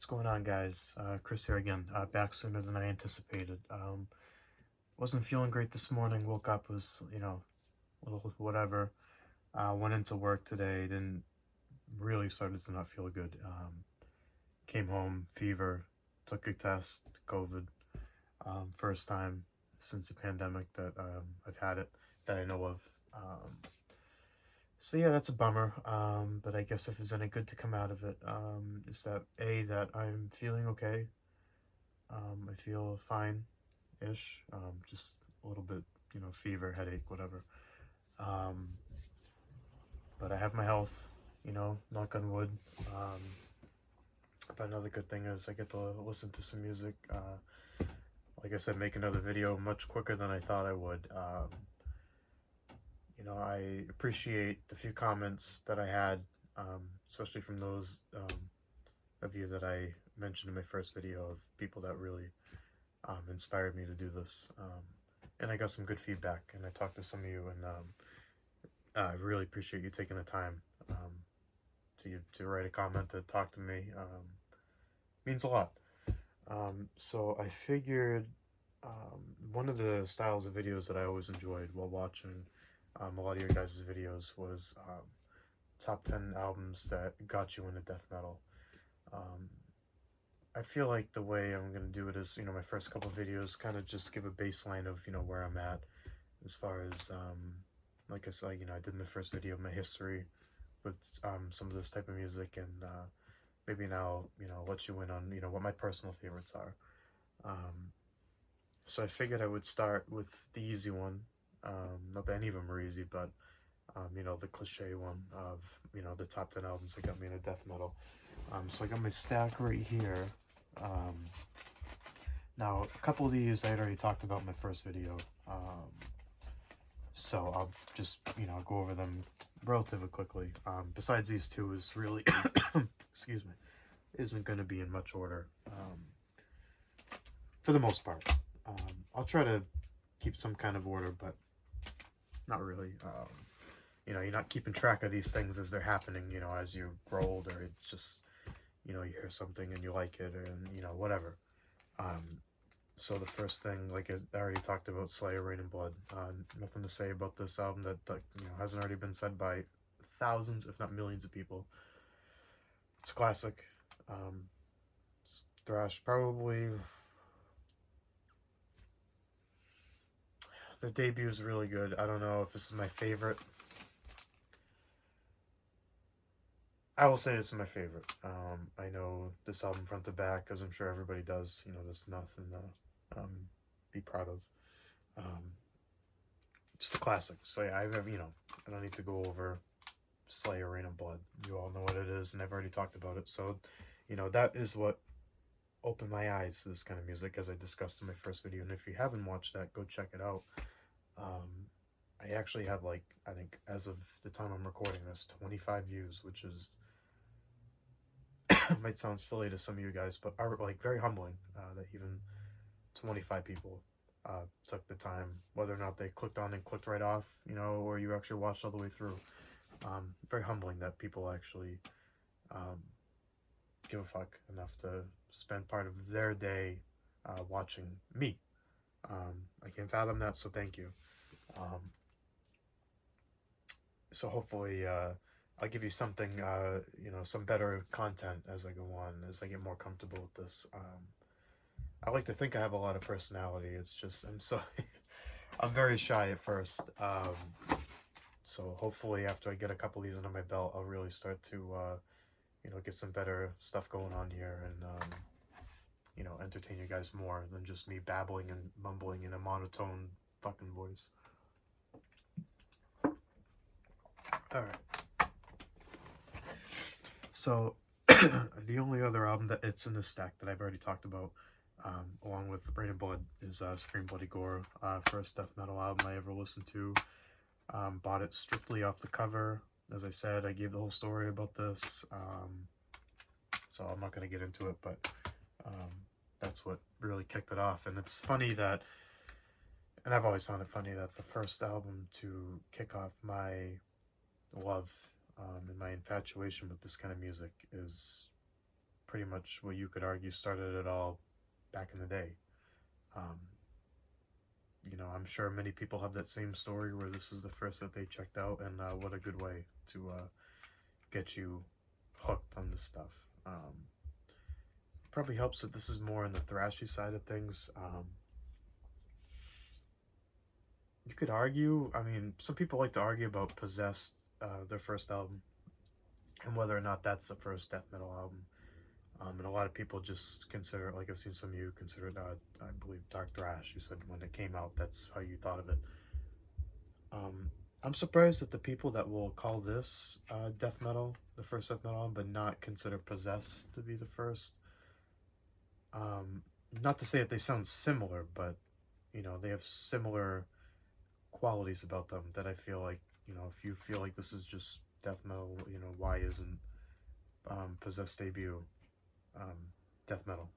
going on, guys? Chris here again, back sooner than I anticipated. Wasn't feeling great this morning, woke up, was, a little whatever. Went into work today, didn't really started to not feel good. Came home, fever, took a test, COVID. First time since the pandemic that I've had it, that I know of. So yeah, that's a bummer, but I guess if there's any good to come out of it, is that that I'm feeling okay. I feel fine-ish, just a little bit, fever, headache, whatever. But I have my health, knock on wood. But another good thing is I get to listen to some music. Like I said, make another video much quicker than I thought I would. I appreciate the few comments that I had, especially from those of you that I mentioned in my first video, of people that really inspired me to do this. And I got some good feedback, and I talked to some of you, and I really appreciate you taking the time to write a comment, to talk to me. Means a lot. So I figured one of the styles of videos that I always enjoyed while watching a lot of your guys' videos was top 10 albums that got you into death metal. I feel like the way I'm going to do it is, my first couple videos kind of just give a baseline of, where I'm at as far as, like I said, I did in the first video, my history with some of this type of music, and maybe now, let you in on, what my personal favorites are. So I figured I would start with the easy one. Not that any of them are easy, but, the cliche one of, the top 10 albums that got me into death metal. So I got my stack right here. Now, a couple of these I had already talked about in my first video. So I'll just, go over them relatively quickly. Besides these two is really, excuse me, isn't going to be in much order, for the most part. I'll try to keep some kind of order, but not really. You're not keeping track of these things as they're happening, as you grow older. It's just, you hear something and you like it, and, whatever. So the first thing, like I already talked about, Slayer, Rain and Blood. Nothing to say about this album that hasn't already been said by thousands, if not millions of people. It's a classic. It's thrash, probably. Their debut is really good. I don't know if this is my favorite. I will say this is my favorite. I know this album front to back, because I'm sure everybody does. There's nothing to be proud of. Just a classic. So yeah, I don't need to go over Slayer, Rain and Blood. You all know what it is, and I've already talked about it. So, that is what opened my eyes to this kind of music, as I discussed in my first video. And if you haven't watched that, go check it out. I actually have, I think as of the time I'm recording this, 25 views, which is might sound silly to some of you guys, but are very humbling that even 25 people took the time, whether or not they clicked on and clicked right off, or you actually watched all the way through. Very humbling that people actually give a fuck enough to spend part of their day watching me. I can't fathom that, so thank you. So hopefully I'll give you something, some better content as I go on, as I get more comfortable with this. I like to think I have a lot of personality. It's just, I'm very shy at first. So hopefully after I get a couple of these under my belt, I'll really start to, get some better stuff going on here, and, entertain you guys more than just me babbling and mumbling in a monotone fucking voice. Alright. So, the only other album that it's in the stack that I've already talked about, along with Rain and Blood, is Scream Bloody Gore. First death metal album I ever listened to. Bought it strictly off the cover. As I said, I gave the whole story about this, so I'm not going to get into it, but that's what really kicked it off. And it's funny that, and I've always found it funny that the first album to kick off my love and my infatuation with this kind of music is pretty much what you could argue started it all back in the day. Um, I'm sure many people have that same story where this is the first that they checked out, and what a good way to get you hooked on this stuff. Probably helps that this is more on the thrashy side of things. You could argue, I mean, some people like to argue about Possessed, their first album, and whether or not that's the first death metal album. And a lot of people just consider it, like I've seen some of you consider it, I believe, dark thrash. You said when it came out, that's how you thought of it. I'm surprised at the people that will call this death metal, the first death metal album, but not consider Possessed to be the first. Not to say that they sound similar, but, they have similar qualities about them that I feel like, if you feel like this is just death metal, why isn't Possessed debut death metal?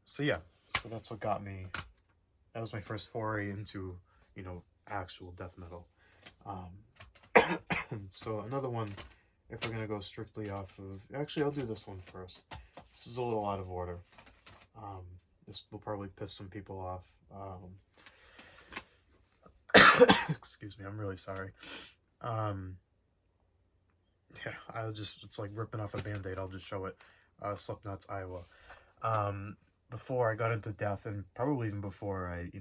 So yeah, so that's what got me. That was my first foray into, actual death metal. So another one, if we're gonna go strictly off of, actually I'll do this one first. This is a little out of order. This will probably piss some people off. Excuse me, I'm really sorry. Yeah, it's like ripping off a band-aid. I'll just show it. Slipknot's Iowa. Before I got into death, and probably even before it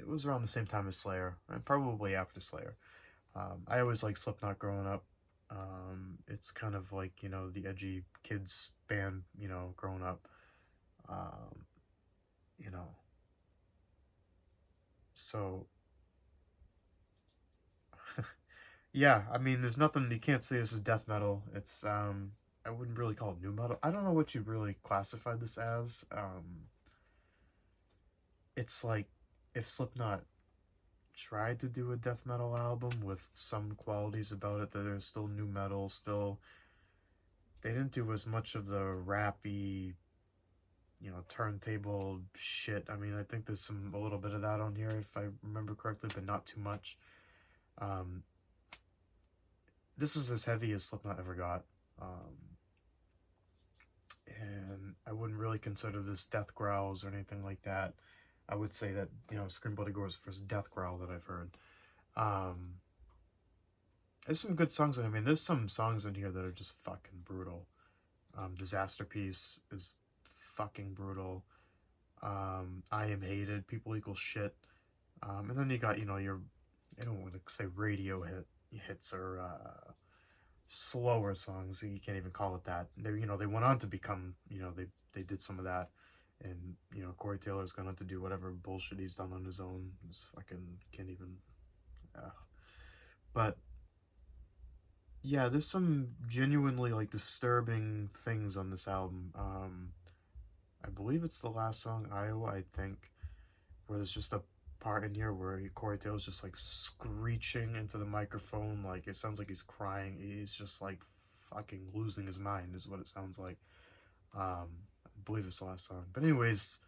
was around the same time as Slayer, and probably after Slayer. I always liked Slipknot growing up. It's kind of like, the edgy kids band, growing up. So yeah, I mean, there's nothing, you can't say this is death metal. It's I wouldn't really call it new metal. I don't know what you really classify this as. It's like if Slipknot tried to do a death metal album with some qualities about it that are still new metal, still they didn't do as much of the rappy, turntable shit. I mean, I think there's a little bit of that on here if I remember correctly, but not too much. This is as heavy as Slipknot ever got. And I wouldn't really consider this death growls or anything like that. I would say that, Scream Bloody Gore is the first death growl that I've heard. There's some good songs, I mean, there's some songs in here that are just fucking brutal. Disaster Piece is fucking brutal. I Am Hated, People Equal Shit. And then you got, your, I don't want to say radio hits or slower songs. You can't even call it that. They went on to become, they did some of that. And, Corey Taylor's gone on to do whatever bullshit he's done on his own. It's fucking, can't even, but, yeah, there's some genuinely, like, disturbing things on this album. I believe it's the last song, Iowa, I think, where there's just a part in here where Corey Taylor's just, like, screeching into the microphone. Like, it sounds like he's crying. He's just, like, fucking losing his mind is what it sounds like. I believe it's the last song. But anyways,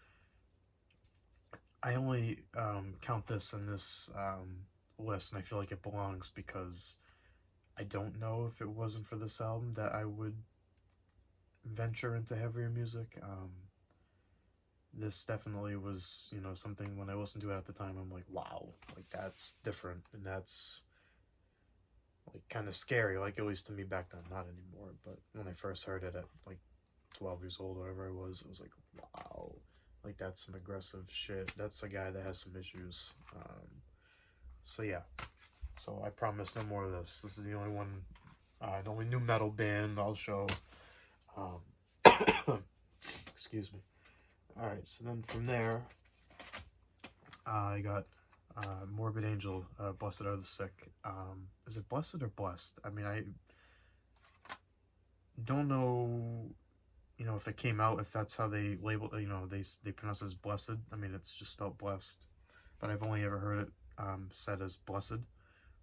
I only count this in this list, and I feel like it belongs because I don't know if it wasn't for this album that I would venture into heavier music. This definitely was, something when I listened to it at the time, I'm like, wow, like that's different, and that's like kind of scary, like at least to me back then, not anymore, but when I first heard it at like 12 years old, whatever I was like, wow, like that's some aggressive shit. That's a guy that has some issues. So yeah, so I promise no more of this. This is the only one, the only new metal band I'll show. Excuse me. Alright, so then from there, I got Morbid Angel, Blessed Are the Sick. Is it Blessed or Blessed? I mean, I don't know, if it came out, if that's how they label, they pronounce it as Blessed. I mean, it's just spelled Blessed. But I've only ever heard it said as Blessed,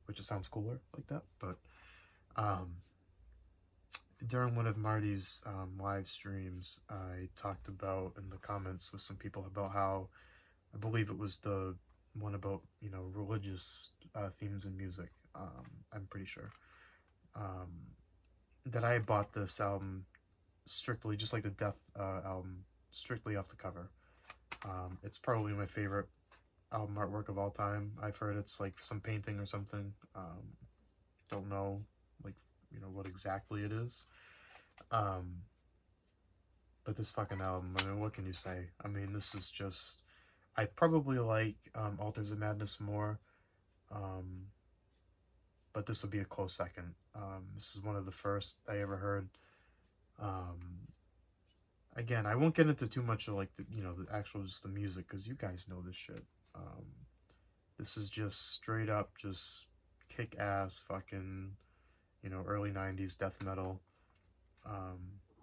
which it sounds cooler like that. But during one of Marty's live streams, I talked about in the comments with some people about how, I believe it was the one about, religious themes in music, I'm pretty sure, that I bought this album strictly just like the Death album, strictly off the cover. It's probably my favorite album artwork of all time. I've heard it's like some painting or something. Don't know, like, you know, what exactly it is. But this fucking album, I mean, what can you say? I mean, this is just, I probably like Altars of Madness more, um, but this will be a close second. This is one of the first I ever heard. Um, Again, I won't get into too much of like the, you know, the actual just the music, because you guys know this shit. This is just straight up just kick ass fucking, you know, early 90s death metal.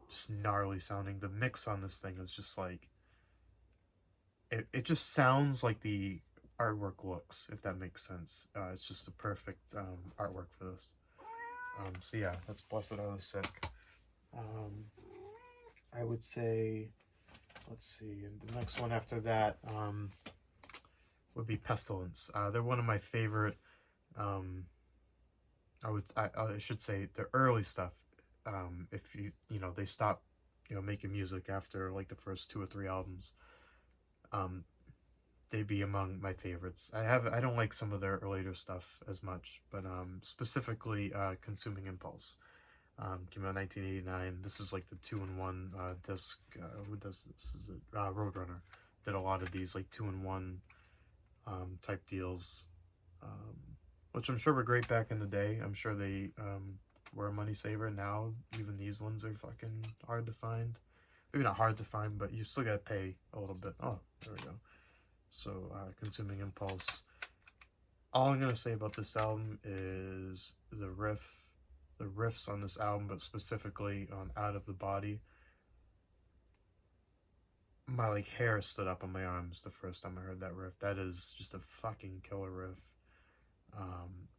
Just gnarly sounding. The mix on this thing is just like, it just sounds like the artwork looks, if that makes sense. It's just the perfect artwork for this. So yeah, that's Blessed Are the Sick. I would say, let's see, and the next one after that would be Pestilence. They're one of my favorite. I should say their early stuff. If you know, they stopped, you know, making music after like the first 2 or 3 albums. They'd be among my favorites. I don't like some of their later stuff as much, but specifically Consuming Impulse. Came out in 1989. This is like the 2-in-1 disc. Who does this? Is it Roadrunner? Did a lot of these like 2-in-1 type deals, which I'm sure were great back in the day. I'm sure they were a money saver. Now even these ones are fucking hard to find. Maybe not hard to find, but you still gotta pay a little bit. Oh, there we go. So Consuming Impulse. All I'm gonna say about this album is the riffs on this album, but specifically on Out of the Body. My like hair stood up on my arms the first time I heard that riff. That is just a fucking killer riff.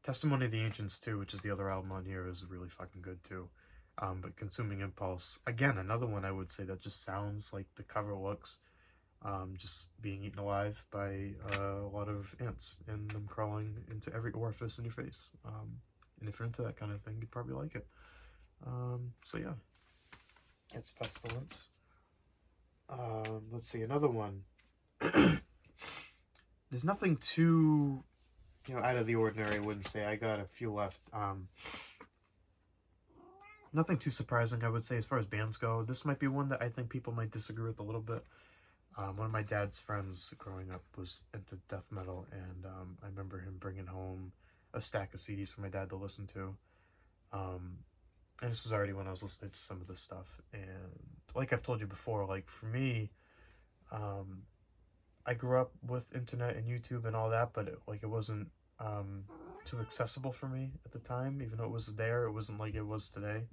Testimony of the Ancients too, which is the other album on here, is really fucking good too. But Consuming Impulse, again, another one I would say that just sounds like the cover looks. Just being eaten alive by a lot of ants and them crawling into every orifice in your face. And if you're into that kind of thing, you'd probably like it. So yeah, it's Pestilence. Let's see, another one. There's nothing too, you know, out of the ordinary, I wouldn't say. I got a few left. Nothing too surprising, I would say, as far as bands go. This might be one that I think people might disagree with a little bit. One of my dad's friends growing up was into death metal, and I remember him bringing home a stack of CDs for my dad to listen to. And this was already when I was listening to some of this stuff. And like I've told you before, like for me, I grew up with internet and YouTube and all that, but it wasn't too accessible for me at the time. Even though it was there, it wasn't like it was today.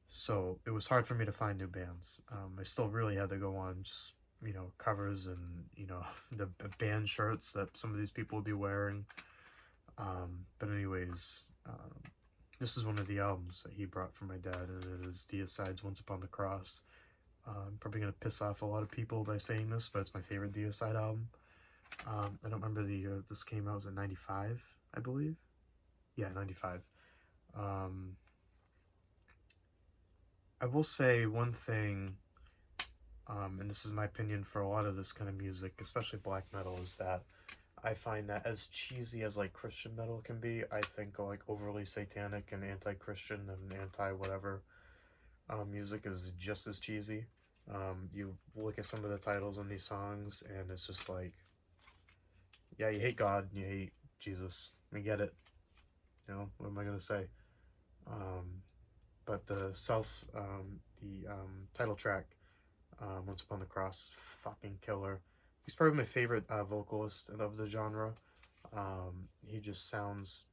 So it was hard for me to find new bands. I still really had to go on just, you know, covers and, you know, the band shirts that some of these people would be wearing. But anyways, this is one of the albums that he brought for my dad, and it is Deicide's Once Upon the Cross. I'm probably going to piss off a lot of people by saying this, but it's my favorite Deicide album. I don't remember the year this came out. Was it 95, I believe? Yeah, 95. I will say one thing, and this is my opinion for a lot of this kind of music, especially black metal, is that I find that as cheesy as like Christian metal can be, I think like overly satanic and anti-Christian and anti-whatever music is just as cheesy. You look at some of the titles on these songs, and it's just like, yeah, you hate God and you hate Jesus. I get it. You know, what am I gonna say? But the title track, Once Upon the Cross, fucking killer. He's probably my favorite vocalist of the genre. He just sounds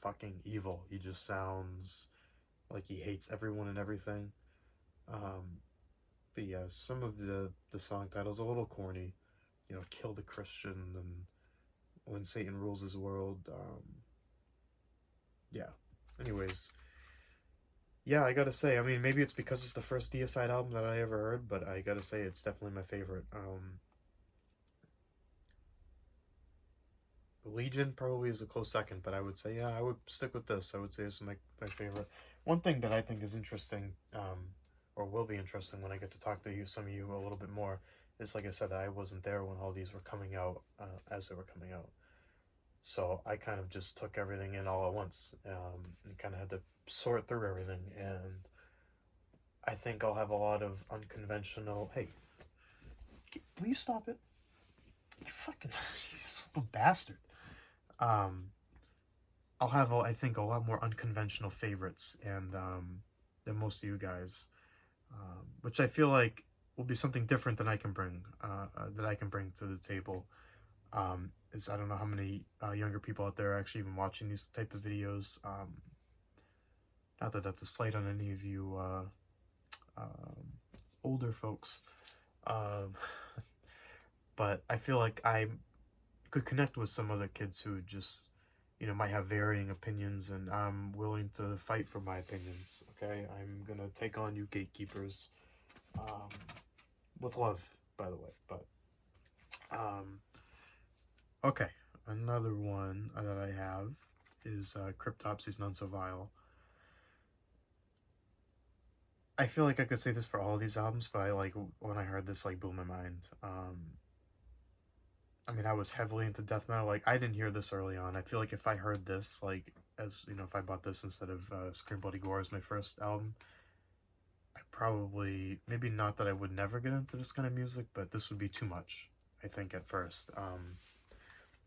fucking evil. He just sounds like he hates everyone and everything. But yeah, some of the song titles are a little corny. You know, Kill the Christian and When Satan Rules His World. Yeah. Anyways, yeah, I gotta say, I mean, maybe it's because it's the first Deicide album that I ever heard, but I gotta say it's definitely my favorite. Legion probably is a close second, but I would say, yeah, I would stick with this. I would say this is my favorite. One thing that I think is interesting, or will be interesting when I get to talk to you, some of you a little bit more, is like I said, I wasn't there when all these were coming out, as they were coming out. So I kind of just took everything in all at once, and kind of had to sort through everything. And I think I'll have a lot of unconventional. Hey, will you stop it? You fucking you little bastard. Um, I'll have, I think, a lot more unconventional favorites and than most of you guys, which I feel like will be something different than I can bring that I can bring to the table. Is I don't know how many younger people out there are actually even watching these type of videos. Not that that's a slight on any of you older folks, um, but I feel like I could connect with some other kids who just, might have varying opinions, and I'm willing to fight for my opinions. Okay, I'm gonna take on you gatekeepers, with love, by the way. But okay, another one that I have is Cryptopsy's None So Vile. I feel like I could say this for all these albums, but when I heard this, blew my mind. I mean, I was heavily into death metal. Like, I didn't hear this early on. I feel like if I heard this, if I bought this instead of Scream Bloody Gore as my first album, I probably, maybe not that I would never get into this kind of music, but this would be too much, I think, at first.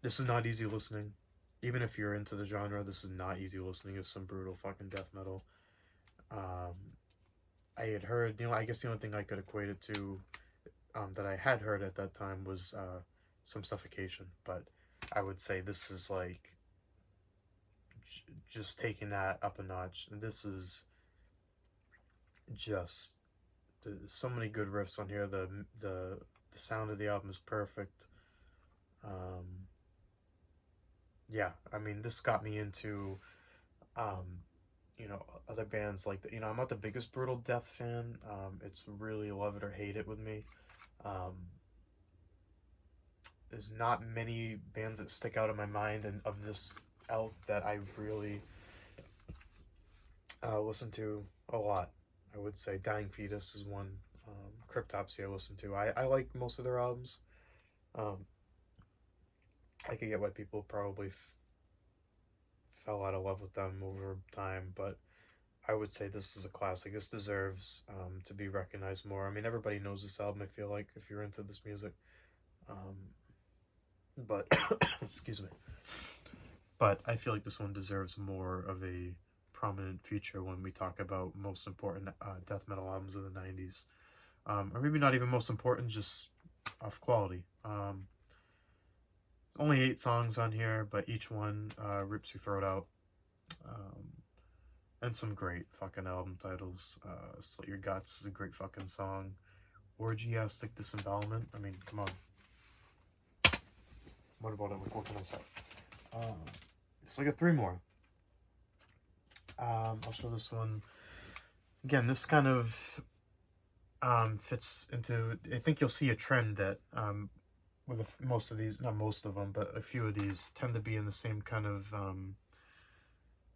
This is not easy listening. Even if you're into the genre, this is not easy listening. It's some brutal fucking death metal. I had heard, I guess the only thing I could equate it to, that I had heard at that time was some Suffocation, but I would say this is just taking that up a notch. And this is just so many good riffs on here. The sound of the album is perfect. Yeah, I mean, this got me into other bands like I'm not the biggest brutal death fan. It's really love it or hate it with me. There's not many bands that stick out in my mind and of this ilk that I really listen to a lot. I would say Dying Fetus is one. Cryptopsy I listen to. I like most of their albums. I could get why people probably fell out of love with them over time, but I would say this is a classic. This deserves to be recognized more. I mean, everybody knows this album, I feel like, if you're into this music. But, excuse me. But I feel like this one deserves more of a prominent feature when we talk about most important death metal albums of the 90s. Or maybe not even most important, just off quality. Only 8 songs on here, but each one rips your throat out. And some great fucking album titles. Slit Your Guts is a great fucking song. Orgiastic Disembowelment. I mean, come on. What about it? What can I say? So I got 3 more. I'll show this one. Again, this kind of fits into, I think you'll see a trend that with most of these, not most of them, but a few of these tend to be in the same kind of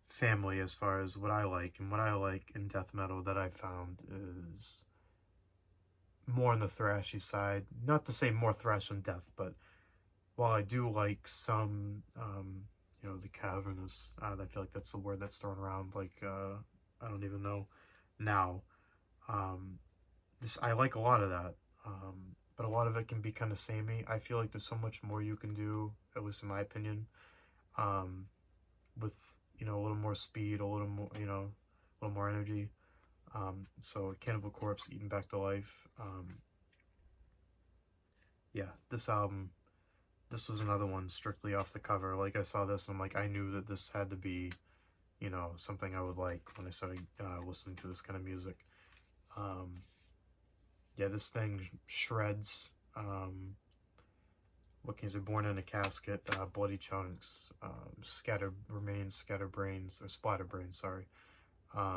family as far as what I like. And what I like in death metal that I found is more on the thrashy side. Not to say more thrash than death, but while I do like some, the cavernous, I feel like that's the word that's thrown around, I don't even know now. I like a lot of that, but a lot of it can be kind of samey. I feel like there's so much more you can do, at least in my opinion, with, a little more speed, a little more, a little more energy. So Cannibal Corpse, Eaten Back to Life. Yeah, this album, this was another one strictly off the cover. Like, I saw this and I knew that this had to be, something I would like when I started listening to this kind of music. Yeah, this thing shreds. What can you say? Born in a Casket, Bloody Chunks, Scattered Remains, Scattered Brains, or Splatter Brains, sorry.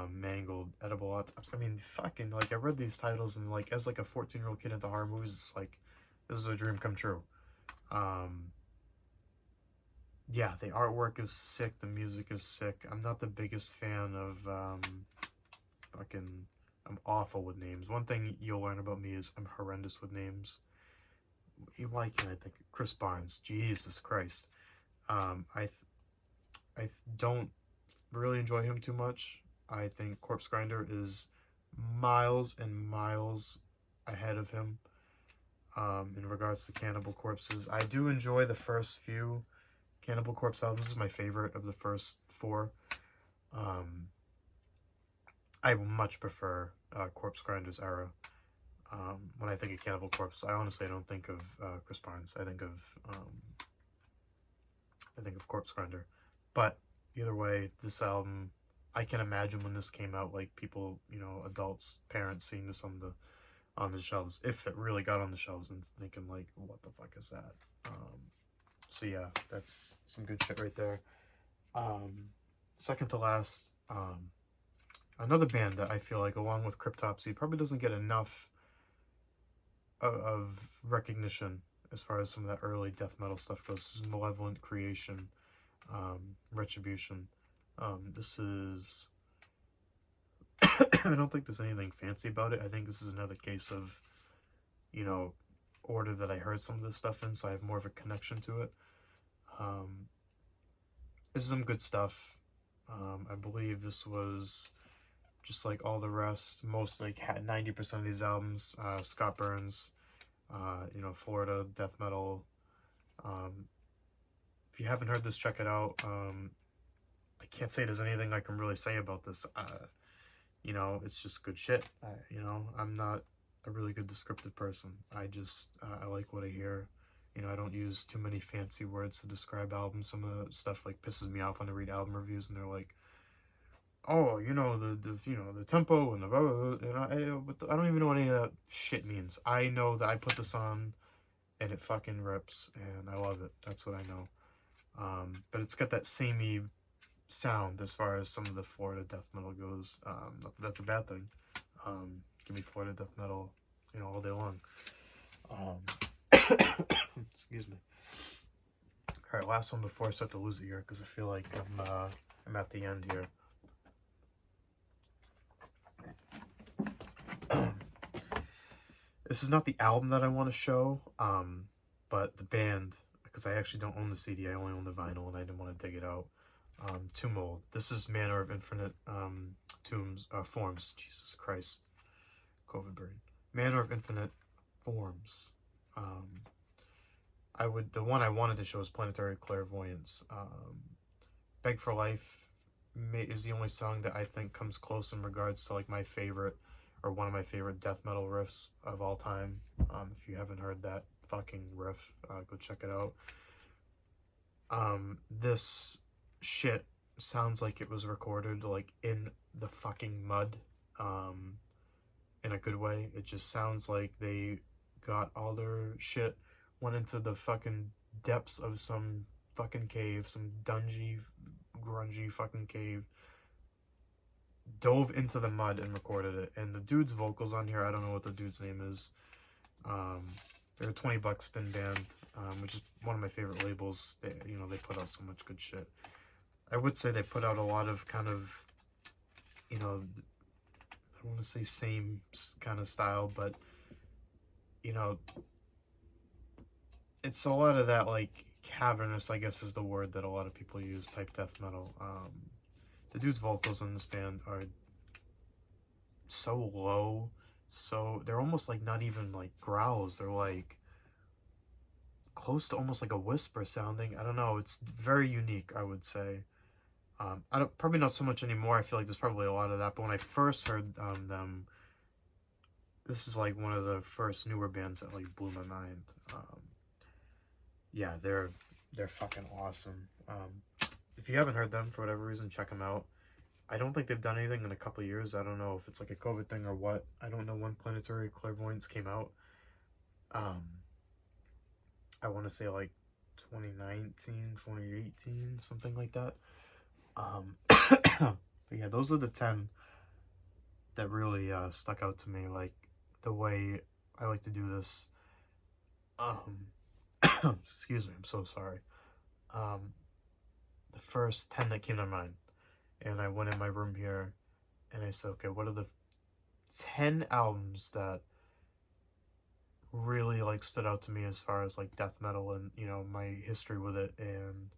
Mangled, Edible Autopsy. I mean, fucking, I read these titles and, as a 14-year-old kid into horror movies, it's this is a dream come true. Yeah, the artwork is sick, the music is sick. I'm not the biggest fan of I'm awful with names. One thing you'll learn about me is I'm horrendous with names. Why can't I think? Chris Barnes. Jesus Christ. I don't really enjoy him too much. I think Corpse Grinder is miles and miles ahead of him in regards to Cannibal Corpses. I do enjoy the first few Cannibal Corpse albums. This is my favorite of the first 4. I much prefer Corpse Grinder's era. When I think of Cannibal Corpse, I honestly don't think of Chris Barnes. I think of Corpse Grinder. But either way, this album, I can imagine when this came out, like people, you know, adults, parents seeing this on the shelves, if it really got on the shelves, and thinking like, what the fuck is that? So yeah, that's some good shit right there. Second to last, another band that I feel like, along with Cryptopsy, probably doesn't get enough of recognition as far as some of that early death metal stuff goes. This is Malevolent Creation, Retribution. This is I don't think there's anything fancy about it. I think this is another case of, you know, order that I heard some of this stuff in, so I have more of a connection to it. This is some good stuff. I believe this was just like all the rest, most like 90% of these albums, Scott Burns, you know, Florida death metal. If you haven't heard this, check it out. I can't say there's anything I can really say about this. You know, it's just good shit. You know, I'm not a really good descriptive person. I just, I like what I hear. You know, I don't use too many fancy words to describe albums. Some of the stuff like pisses me off when I read album reviews and they're like, oh, you know, the tempo and the blah, blah, blah, and I don't even know what any of that shit means. I know that I put this on and it fucking rips and I love it. That's what I know. But it's got that samey sound as far as some of the Florida death metal goes. Not that that's a bad thing. Give me Florida death metal, you know, all day long. Excuse me. All right, last one before I start to lose it here, because I feel like I'm at the end here. This is not the album that I want to show, but the band, because I actually don't own the CD, I only own the vinyl, and I didn't want to dig it out. Tomb Mold. This is Manner of Infinite Forms. Jesus Christ. COVID brain. Manner of Infinite Forms. The one I wanted to show is Planetary Clairvoyance. Beg for Life is the only song that I think comes close in regards to like my favorite, or one of my favorite death metal riffs of all time. If you haven't heard that fucking riff, go check it out. This shit sounds like it was recorded like in the fucking mud, in a good way. It just sounds like they got all their shit, went into the fucking depths of some fucking cave, some dungy, grungy fucking cave, dove into the mud and recorded it. And the dude's vocals on here, I don't know what the dude's name is. They're a $20 spin band, which is one of my favorite labels. They put out so much good shit. I would say they put out a lot of kind of, you know, I don't want to say same kind of style, but, you know, it's a lot of that, like, cavernous, I guess is the word that a lot of people use, type death metal. The dude's vocals in this band are so low, so they're almost like not even like growls, they're like close to almost like a whisper sounding. I don't know, it's very unique, I would say. Probably not so much anymore. I feel like there's probably a lot of that, but when I first heard them, this is like one of the first newer bands that like blew my mind. Yeah, they're fucking awesome. If you haven't heard them for whatever reason, check them out. I don't think they've done anything in a couple of years. I don't know if it's like a COVID thing or what. I don't know when Planetary Clairvoyance came out. I want to say like 2019, 2018, something like that. But yeah, those are the 10 that really stuck out to me, like the way I like to do this. Excuse me, I'm so sorry. The first 10 that came to mind, and I went in my room here and I said, okay, what are the 10 albums that really like stood out to me as far as like death metal and my history with it. And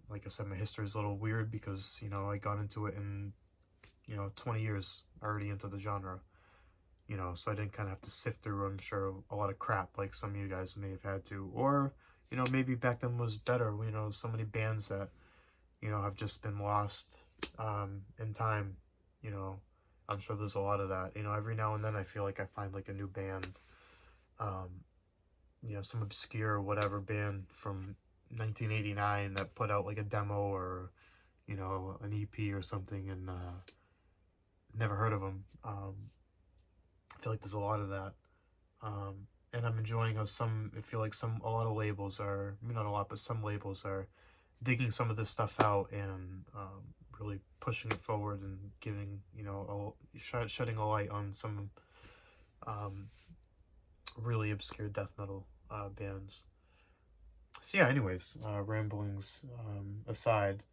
like I said, my history is a little weird because I got into it in 20 years already into the genre, so I didn't kind of have to sift through, I'm sure, a lot of crap like some of you guys may have had to. Or maybe back then was better. So many bands that have just been lost in time. you know I'm sure there's a lot of that. Every now and then I feel like I find like a new band, um some obscure whatever band from 1989 that put out like a demo or an EP or something, and never heard of them. I feel like there's a lot of that. And I'm enjoying how I feel like a lot of labels are, not a lot, but some labels are digging some of this stuff out and really pushing it forward and giving, shedding a light on some really obscure death metal bands. So yeah, anyways, ramblings aside,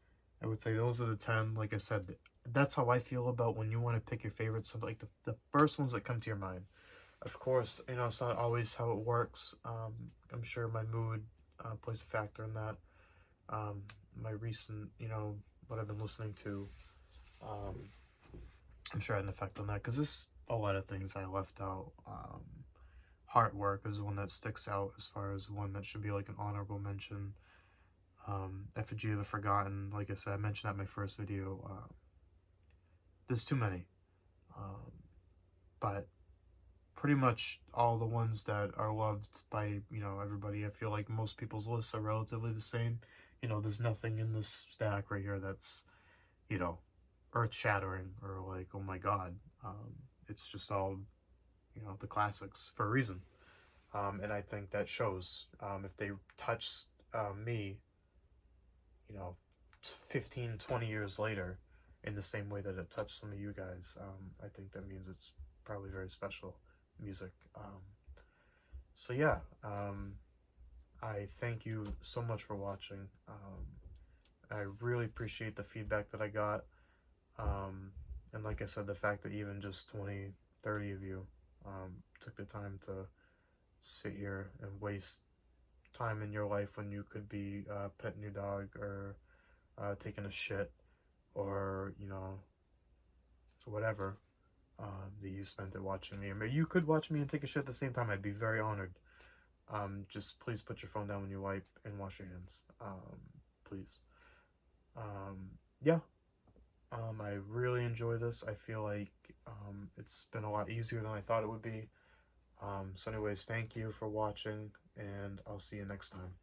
I would say those are the 10. Like I said, that's how I feel about when you want to pick your favorites. So like the first ones that come to your mind. Of course, it's not always how it works. I'm sure my mood plays a factor in that. My recent, what I've been listening to, um, I'm sure had an effect on that, because there's a lot of things I left out. Heartwork is one that sticks out as far as one that should be like an honorable mention. Effigy of the Forgotten, like I said, I mentioned that in my first video. There's too many. But pretty much all the ones that are loved by, everybody, I feel like most people's lists are relatively the same. There's nothing in this stack right here that's, earth-shattering or like, oh my god. It's just all, the classics for a reason. And I think that shows. If they touch me, 15, 20 years later, in the same way that it touched some of you guys, I think that means it's probably very special music. So yeah, I thank you so much for watching. I really appreciate the feedback that I got. And like I said, the fact that even just 20, 30 of you took the time to sit here and waste time in your life when you could be petting your dog or taking a shit or, whatever that you spent it watching me. Or maybe you could watch me and take a shit at the same time. I'd be very honored. Just please put your phone down when you wipe and wash your hands. Please. Yeah. I really enjoy this. I feel like it's been a lot easier than I thought it would be. So anyways, thank you for watching, and I'll see you next time.